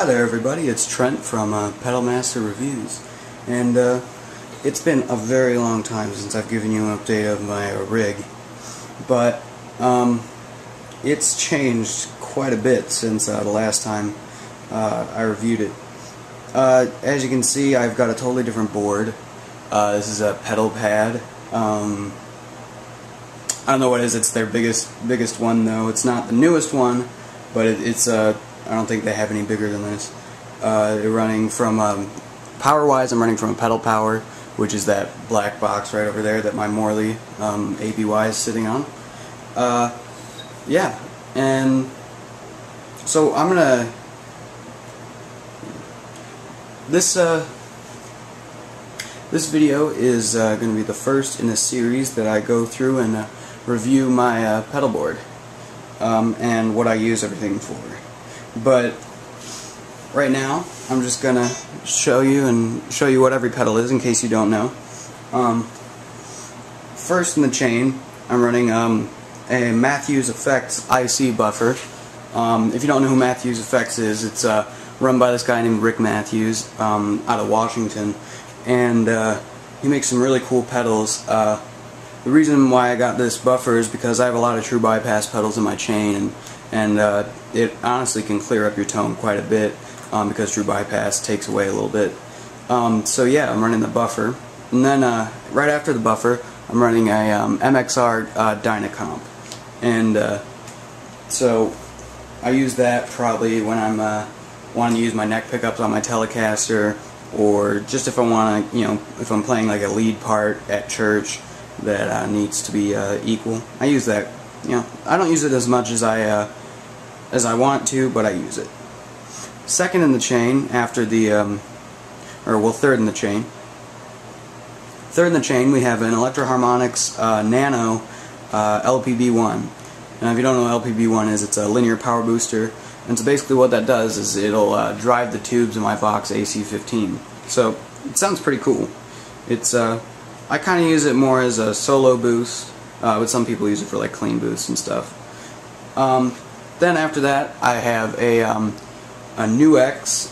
Hi there everybody, it's Trent from Pedal Master Reviews, and it's been a very long time since I've given you an update of my rig, but it's changed quite a bit since the last time I reviewed it. As you can see, I've got a totally different board. This is a pedal pad. I don't know what it is, it's their biggest one though. It's not the newest one, but it's I don't think they have any bigger than this. They're running from, power-wise, I'm running from a Pedal Power, which is that black box right over there that my Morley ABY is sitting on. Yeah, and so I'm gonna... This video is going to be the first in a series that I go through and review my pedal board and what I use everything for. But right now, I'm just gonna show you what every pedal is in case you don't know. First in the chain, I'm running a Matthews Effects IC buffer. If you don't know who Matthews Effects is, it's run by this guy named Rick Matthews out of Washington, and he makes some really cool pedals. The reason why I got this buffer is because I have a lot of true bypass pedals in my chain, and it honestly can clear up your tone quite a bit because true bypass takes away a little bit. So yeah, I'm running the buffer, and then right after the buffer, I'm running a Mxr Dyna Comp, and so I use that probably when I'm wanting to use my neck pickups on my Telecaster, or just if I want to, if I'm playing like a lead part at church that needs to be equal. I use that. I don't use it as much as I want to, but I use it. Second in the chain, after the third in the chain. Third in the chain, we have an Electro Harmonix Nano LPB1. And if you don't know what LPB1 is, it's a linear power booster. And so basically what that does is it'll drive the tubes in my Vox AC15. So it sounds pretty cool. It's I kind of use it more as a solo boost, but some people use it for like clean boosts and stuff. Then after that, I have a Nux.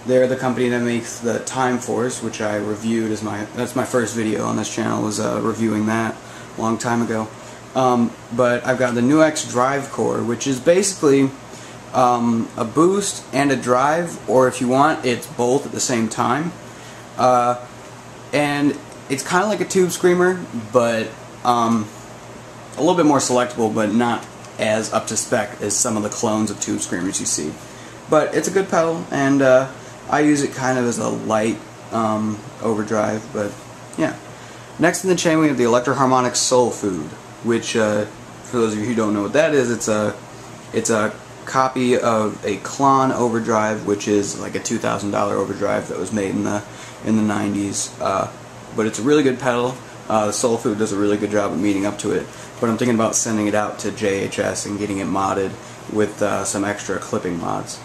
They're the company that makes the Time Force, which I reviewed as that's my first video on this channel, was reviewing that a long time ago. But I've got the Nux Drive Core, which is basically a boost and a drive, or if you want, it's both at the same time. And it's kind of like a tube screamer, but a little bit more selectable, but not as up to spec as some of the clones of tube screamers you see. But it's a good pedal, and I use it kind of as a light overdrive. But yeah. Next in the chain, we have the Electro Harmonix Soulfood, which, for those of you who don't know what that is, it's a copy of a Klon overdrive, which is like a $2,000 overdrive that was made in the 90s. But it's a really good pedal. The Soulfood does a really good job of meeting up to it. But I'm thinking about sending it out to JHS and getting it modded with some extra clipping mods.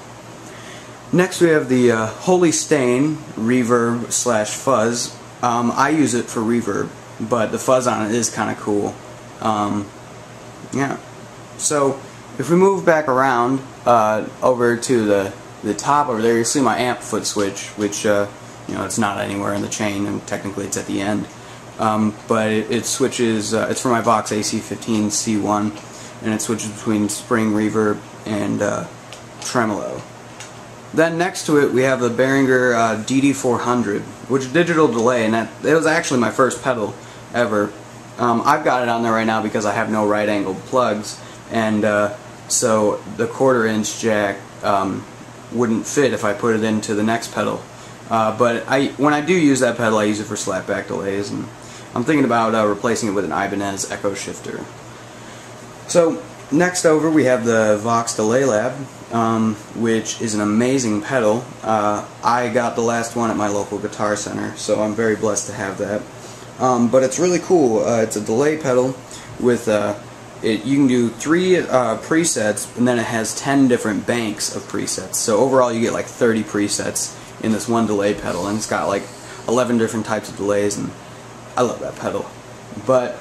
Next we have the Holy Stain Reverb / Fuzz. I use it for reverb, but the fuzz on it is kind of cool. Yeah. So if we move back around over to the top over there, you see my amp foot switch, which it's not anywhere in the chain, and technically it's at the end. But it switches. It's for my Vox AC15 C1, and it switches between spring, reverb, and tremolo. Then next to it we have the Behringer Dd 400, which is digital delay, and it was actually my first pedal ever. I've got it on there right now because I have no right-angled plugs, and so the 1/4-inch jack wouldn't fit if I put it into the next pedal. But when I do use that pedal, I use it for slapback delays, and I'm thinking about replacing it with an Ibanez Echo shifter. So next over we have the Vox Delay Lab, which is an amazing pedal. I got the last one at my local guitar center, so I'm very blessed to have that. But it's really cool. It's a delay pedal with you can do 3 presets, and then it has 10 different banks of presets. So overall you get like 30 presets in this one delay pedal, and it's got like 11 different types of delays, and I love that pedal. But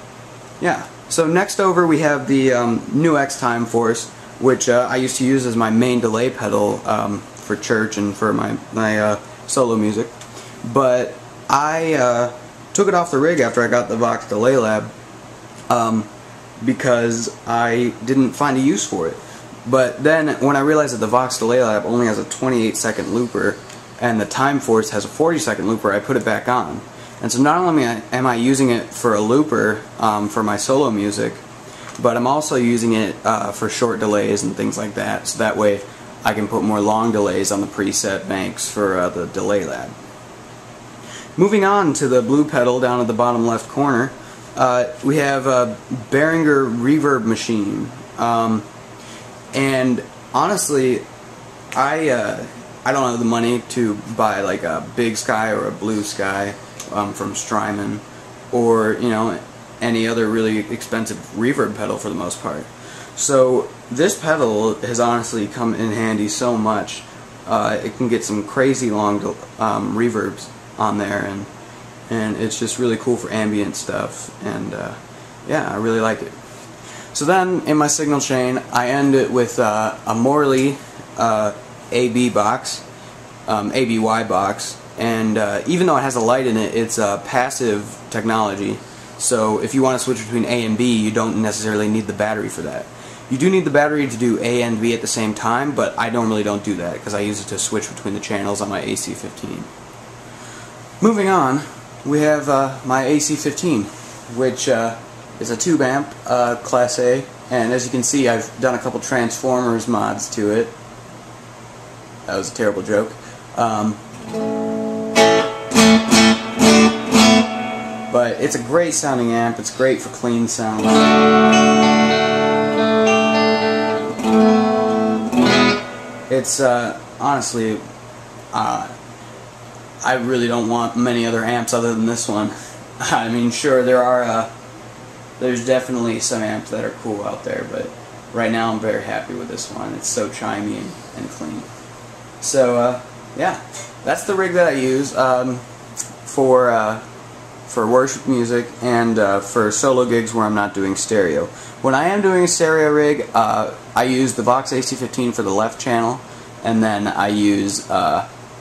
yeah, so next over we have the Nux Time Force, which I used to use as my main delay pedal for church and for my solo music. But I took it off the rig after I got the Vox Delay Lab because I didn't find a use for it. But then when I realized that the Vox Delay Lab only has a 28-second looper and the Time Force has a 40-second looper, I put it back on. And so not only am I using it for a looper for my solo music, but I'm also using it for short delays and things like that, so that way I can put more long delays on the preset banks for the Delay Lab. Moving on to the blue pedal down at the bottom left corner, we have a Behringer Reverb machine. And honestly, I don't have the money to buy like a Big Sky or a Blue Sky from Strymon, or any other really expensive reverb pedal for the most part. So this pedal has honestly come in handy so much. It can get some crazy long reverbs on there, and it's just really cool for ambient stuff. And yeah, I really like it. So then, in my signal chain, I end it with a Morley ABY box, and even though it has a light in it, it's a passive technology. So if you want to switch between A and B, you don't necessarily need the battery for that. You do need the battery to do A and B at the same time, but I don't do that because I use it to switch between the channels on my AC-15. Moving on, we have my AC-15, which is a tube amp, Class A, and as you can see, I've done a couple Transformers mods to it. That was a terrible joke. But it's a great sounding amp. It's great for clean sound. It's honestly, I really don't want many other amps other than this one. I mean, sure, there's definitely some amps that are cool out there, but right now I'm very happy with this one. It's so chimey and clean. So yeah, that's the rig that I use for worship music and for solo gigs where I'm not doing stereo. When I am doing a stereo rig, I use the Vox AC-15 for the left channel, and then I use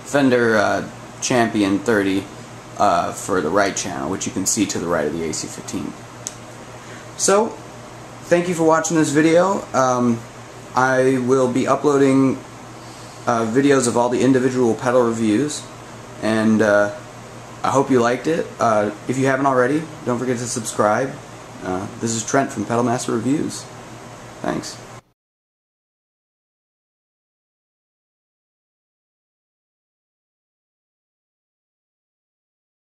Fender Champion 30 for the right channel, which you can see to the right of the AC-15. So, thank you for watching this video. I will be uploading videos of all the individual pedal reviews, and I hope you liked it. If you haven't already, don't forget to subscribe. This is Trent from Pedal Master Reviews. Thanks.